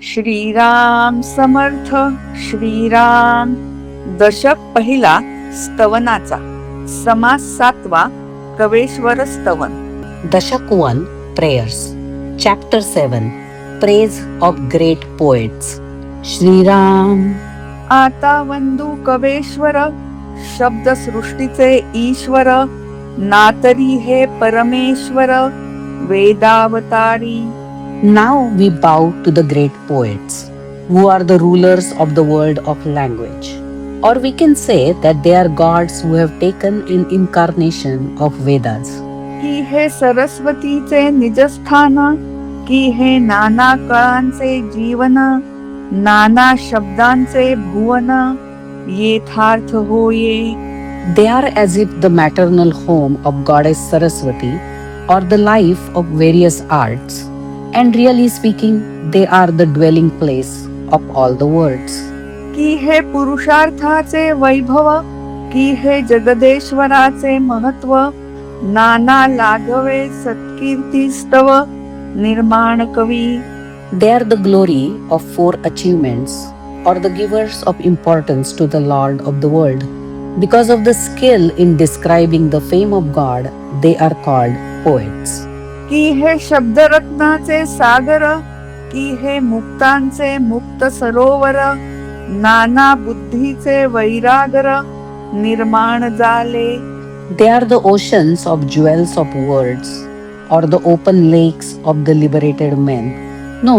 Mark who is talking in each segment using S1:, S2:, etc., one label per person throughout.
S1: श्रीराम समर्थ. श्रीराम. दशक पहिला स्तवनाचा. समास 7वा कवेश्वर स्तवन.
S2: Dashak 1 Prayers. Chapter 7 Praise of Great Poets. Shri Ram.
S1: आता वंदू कवेश्वर, शब्द सृष्टीचे ईश्वर, नातरी हे परमेश्वर, वेदावतारी.
S2: Now we bow to the great poets, who are the rulers of the world of language. Or we can say that they are gods who have taken in incarnation of Vedas.
S1: की हे सरस्वतीचे निजस्थान, की हे नाना कळांचे जीवन, नाना शब्दांचे भुवन, येथार्थ होये.
S2: They are as if the maternal home of goddess Saraswati or the life of various arts. And really speaking, they are the dwelling place of all the words.
S1: की हे पुरुषार्थाचे वैभव, की हे जगदेश्वराचे महत्व, नाना लाघवे सत्कीर्ती स्तव, निर्माण कवी.
S2: They are the glory of 4 achievements or the givers of importance to the Lord of the world. Because of the skill in describing the fame of God, they are called poets.
S1: की हे शब्दरत्नाचे सागर, की हे मुक्तांचे मुक्त सरोवर, नाना बुद्धीचे वैरागर, निर्माण झाले.
S2: They are the oceans of jewels of words or the open lakes of the liberated men. No,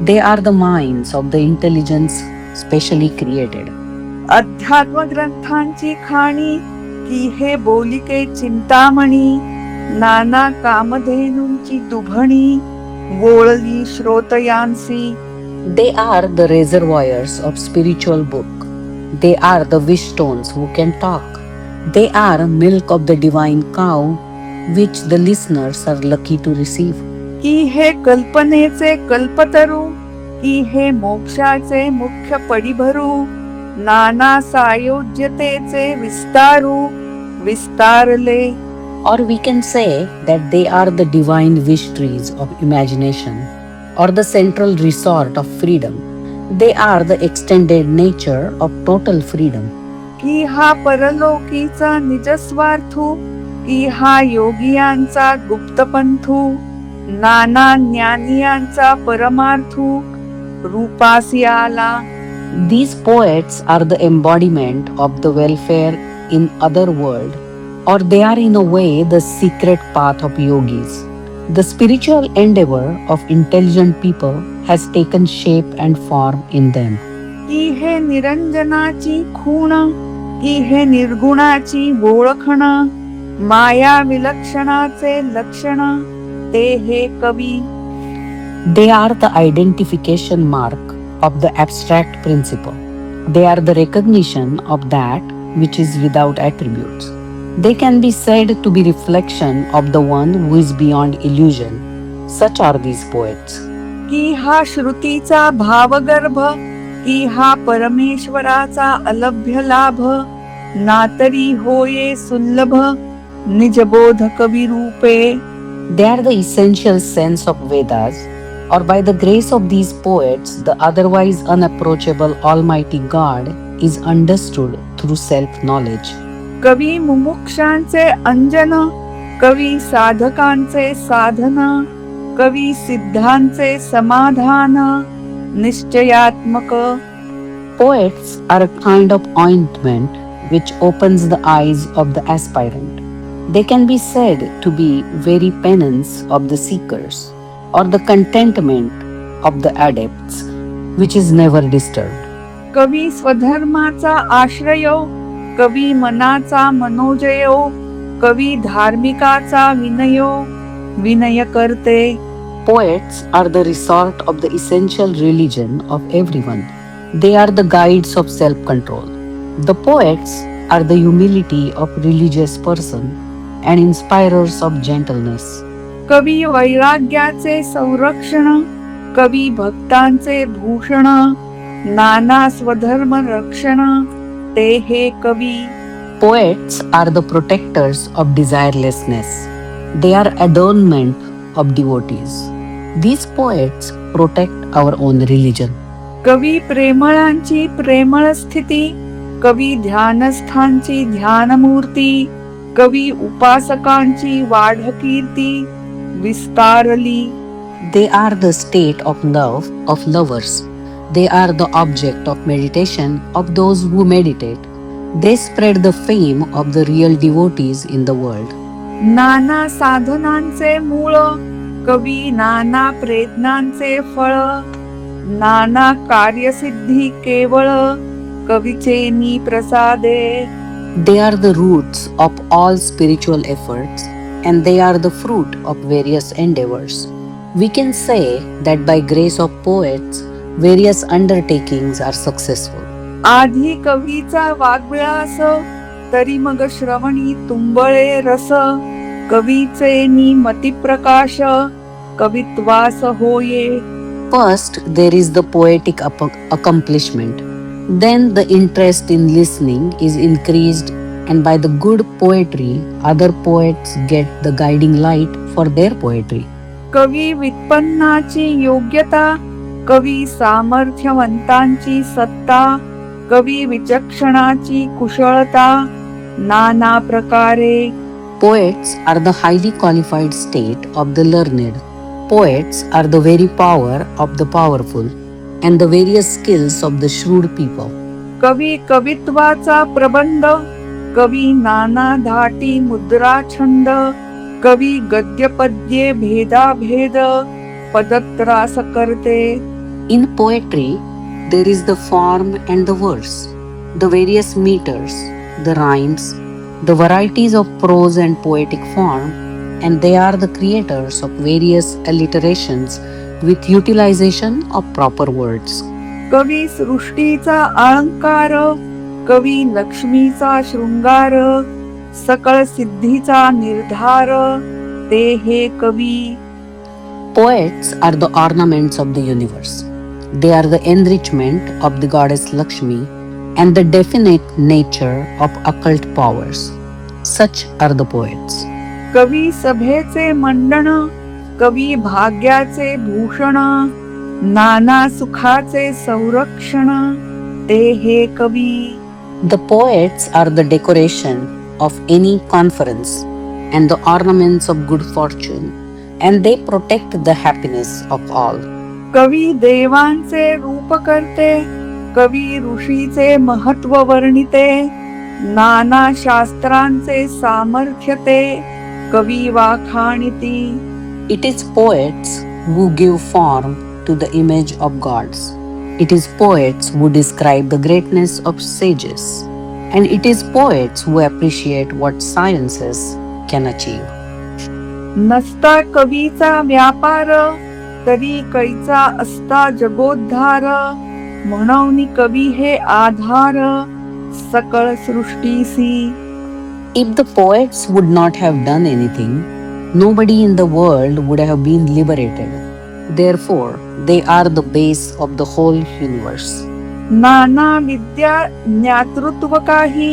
S2: they are the minds of the intelligence specially created.
S1: अध्यात्म ग्रंथांची खाणी, की हे बोलिके चिंतामणी, नाना कामधेनूंची दुभणी, वोळली श्रोतयांसी.
S2: They are the reservoirs of spiritual book. They are the wish stones who can talk. They are milk of the divine cow, which the listeners are lucky to receive.
S1: की हे कल्पनेचे कल्पतरू, की हे मोक्षाचे मुख्य पडिभरू, नाना सायोज्यतेचे विस्तारू, विस्तारले.
S2: Or we can say that they are the divine wish trees of imagination or the central resort of freedom. They are the extended nature of total freedom.
S1: की हा परलोकीचा निजस्वार्थू, की हा योगियांचा गुप्तपंथू, नाना ज्ञानियांचा परमार्थू, रूपासी आला.
S2: These poets are the embodiment of the welfare in other world, or they are in a way the secret path of yogis. The spiritual endeavor of intelligent people has taken shape and form in them.
S1: की हे निरंजनाची खूण, की हे निर्गुणाची ओळखण, माया विलक्षणाचे लक्षण, ते हे कवी.
S2: They are the identification mark of the abstract principle. They are the recognition of that which is without attributes. They can be said to be reflection of the one who is beyond illusion. Such are these poets.
S1: की हा श्रुतीचा भावगर्भ, की हा परमेश्वराचा अलभ्य लाभ, नातरी होये सुलभ, निजबोध कवी रूपे.
S2: They are the essential sense of Vedas, or by the grace of these poets, the otherwise unapproachable Almighty God is understood through self-knowledge.
S1: कवी मुमुक्षांचे अंजन, कवी साधकांचे साधन, कवी सिद्धांचे समाधान, निश्चयात्मक.
S2: Poets are a kind of ointment which opens the eyes of the aspirant. They can be said to be very penance of the seekers, or the contentment of the adepts, which is never disturbed.
S1: कवी स्वधर्माचा आश्रय, कवी मनाचा मनोजयो, कवी धार्मिकाचा विनयो, विनय करते.
S2: Poets are the resort of the essential religion of everyone. They are the guides of self-control. The poets are the humility of religious person and inspirers of gentleness.
S1: कवी वैराग्याचे संरक्षण, कवी भक्तांचे भूषण, नाना स्वधर्म रक्षण, ते हे कवी.
S2: Poets are the protectors of desirelessness. They are adornment of devotees. These poets protect our own religion.
S1: कवी प्रेमळांची प्रेमळ स्थिती, कवी ध्यानस्थांची ध्यानमूर्ती, कवी उपासकांची वाढकीर्ती विस्तारली.
S2: They are the state of love of lovers. They are the object of meditation of those who meditate. They spread the fame of the real devotees in the world.
S1: नाना साधनांचे मूळ, कवी नाना प्रयत्नांचे फळ, नाना कार्यसिद्धी केवळ कवीचे नी प्रसादे.
S2: They are the roots of all spiritual efforts and they are the fruit of various endeavors. We can say that by grace of poets, various undertakings are successful.
S1: आधी कवीचा वाग्विलास, तरी मग श्रवणी तुंबळे रस, कवीचे नी मतिप्रकाश कवित्वास होये.
S2: First, there is the poetic accomplishment. Then, the interest in listening is increased, and by the good poetry, other poets get the guiding light for their poetry.
S1: कवी व्युत्पन्नाची योग्यता, कवी सामर्थ्यवंतांची सत्ता, कवी विचक्षणाची कुशलता नाना प्रकारे.
S2: Poets are the highly qualified state of the learned. Poets are the very power of the powerful and the various skills of the shrewd people.
S1: कवी कवित्वाचा प्रबंध, कवी नाना धाटी मुद्रा छंद, कवी गद्यपद्ये भेदाभेद पदत्रास करते.
S2: In poetry, there is the form and the verse, the various meters, the rhymes, the varieties of prose and poetic form, and they are the creators of various alliterations with utilization of proper words.
S1: कवी सृष्टीचा अलंकार, कवी लक्ष्मीचा शृंगार, सकळ सिद्धीचा निर्धार ते हे कवी.
S2: Poets are the ornaments of the universe. They are the enrichment of the goddess Lakshmi and the definite nature of occult powers. Such are the poets.
S1: कवी सभेचे मंडन, कवी भाग्याचे भूषण, नाना सुखाचे संरक्षण ते हे कवी.
S2: The poets are the decoration of any conference and the ornaments of good fortune, and they protect the happiness of all.
S1: कवी देवांचे रूप करते, कवी ऋषीचे महत्व वर्णिते, नाना शास्त्रांचे सामर्थ्य ते कवी वाखाणिती.
S2: It is poets who give form to the image of gods. It is poets who describe the greatness of sages. And it is poets who appreciate what sciences can achieve.
S1: नसता कवीचा व्यापार, तरी कैचा असता जगोद्धार, म्हणून कवी हे आधार सकळ सृष्टीसी.
S2: If the poets would not have done anything, nobody in the world would have been liberated. Therefore, they are the base of the whole universe.
S1: नाना विद्या ज्ञातृत्व काही,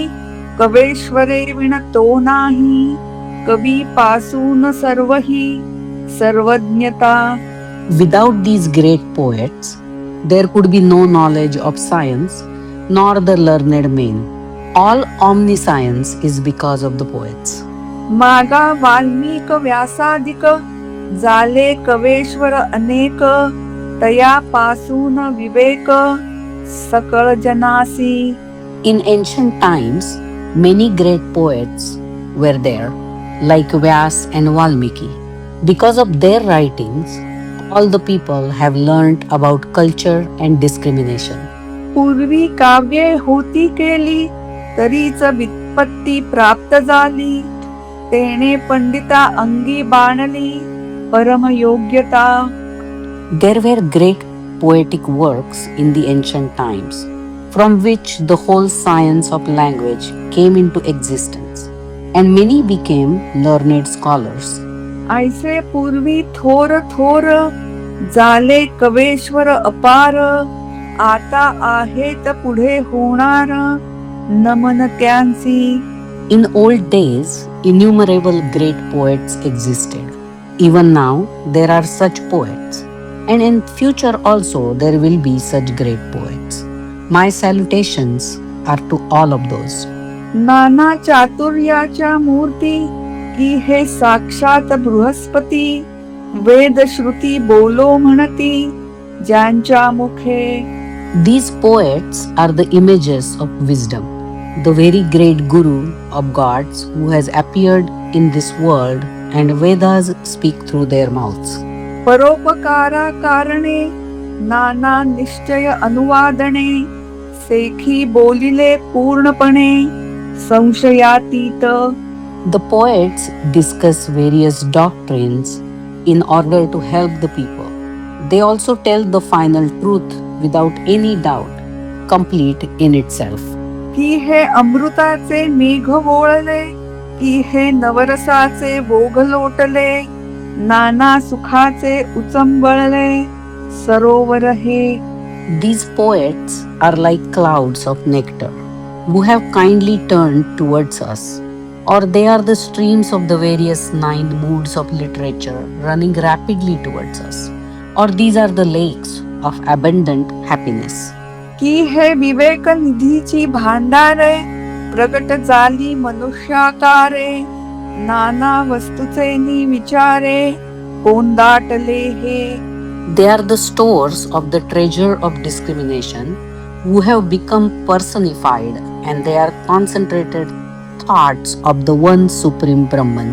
S1: कवेश्वरे विण तो नाही, कवी पासून सर्वही सर्वज्ञता.
S2: Without these great poets, there could be no knowledge of science, nor the learned men. All omniscience is because of the poets.
S1: मागा वाल्मिक व्यासादिक, झाले कवेश्वर अनेक, तया पासून विवेक सकळ जनासी.
S2: In ancient times, many great poets were there, like Vyas and Valmiki. Because of their writings, all the people have learnt about culture and discrimination.
S1: पूर्वी काव्ये होती केली, तरीच व्युत्पत्ती प्राप्त झाली, तेने पंडिता अंगी बाणली परम योग्यता.
S2: There were great poetic works in the ancient times, from which the whole science of language came into existence, and many became learned scholars.
S1: ऐसे पूर्वी थोर थोर, झाले कवेश्वर अपार, आता आहेत पुढे होणार नमन त्यांसी.
S2: In old days, innumerable great poets existed. Even now, there are such poets, and in future also there will be such great poets. My salutations are to all of those.
S1: नाना चातुर्याच्या मूर्ती की हे साक्षात बृहस्पती, वेद श्रुती बोलो म्हणती ज्यांच्या मुखे.
S2: These poets are the images of wisdom, the very great Guru of gods who has appeared in this world, and Vedas speak through their mouths.
S1: परोपकारा कारणे नाना निश्चय अनुवादने, सेखी बोलिले पूर्णपणे संशयातीत.
S2: The poets discuss various doctrines in order to help the people. They also tell the final truth without any doubt, complete in itself.
S1: की हे अमृताचे मेघ वोळले, की हे नवरसाचे ओघ लोटले, नाना सुखाचे उचंबळले सरोवर हे.
S2: These poets are like clouds of nectar who have kindly turned towards us, or they are the streams of the various 9 moods of literature running rapidly towards us, or these are the lakes of abundant happiness.
S1: की हे विवेक निधीची भांडारे, प्रगट झाली मनुष्याकारे, नाना वस्तूचे नि विचारे कोंदाटले हे.
S2: They are the stores of the treasure of discrimination who have become personified, and they are concentrated thoughts of the one supreme Brahman.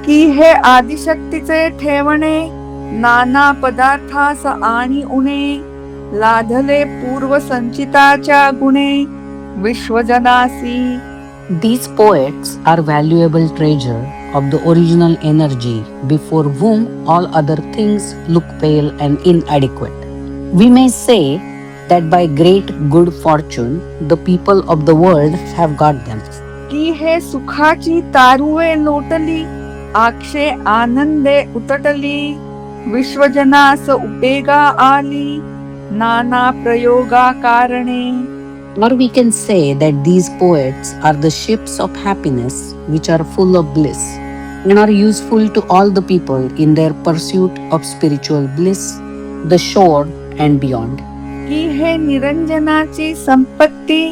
S1: की हे आदिशक्तीचे ठेवणे, नाना पदार्थास आणि उणे, लाधले पूर्व संचिताच्या गुणे विश्वजनासी.
S2: These poets are valuable treasure of the original energy before whom all other things look pale and inadequate. We may say that by great good fortune the people of the world have got them.
S1: की हे सुखाची तारुवे लोटली, आक्षे आनंदे उतटली, विश्वजनास उपेगा आली, नाना प्रयोगा कारणे.
S2: Or we can say that these poets are the ships of happiness which are full of bliss and are useful to all the people in their pursuit of spiritual bliss, the shore and beyond.
S1: की हे निरंजनाची संपत्ती,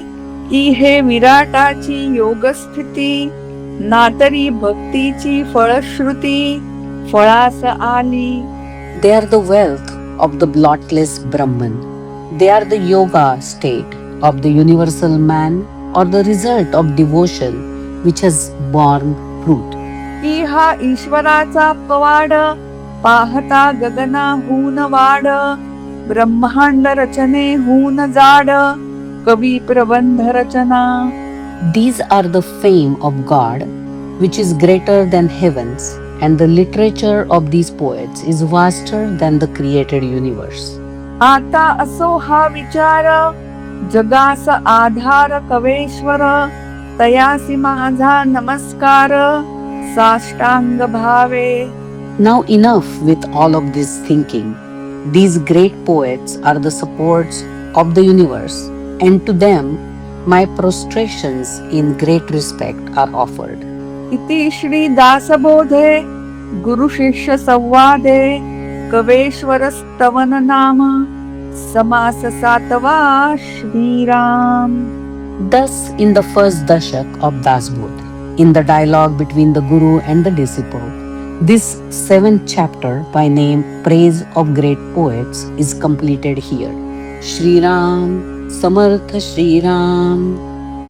S1: की हे विराटाची योगस्थिती, नातरी भक्तीची फळश्रुती फळास आली.
S2: They are the wealth of the blotless Brahman. They are the yoga state of the universal man, or the result of devotion which has borne fruit.
S1: की हा ईश्वराचा पवाड, पाहता गगनाहून वाड, ब्रह्मांड रचने हून जाड, कवी प्रबंध रचना.
S2: These are the fame of God which is greater than heavens, and the literature of these poets is vaster than the created universe.
S1: आता असो हा विचार, जगास आधार कवेश्वर, तयासी माझा नमस्कार साष्टांग Bhave.
S2: Now enough with all of this thinking. These great poets are the supports of the universe, and to them my prostrations in great respect are offered.
S1: इति श्री दासबोधे गुरु शिष्य संवादे कवेश्वर स्तवन नाम समास 7वा Shriram.
S2: Thus, in the first dashak of Dasbodh, in the dialogue between the Guru and the disciple, this 7th chapter by name Praise of Great Poets is completed here. Shri Ram, Samartha Shri Ram.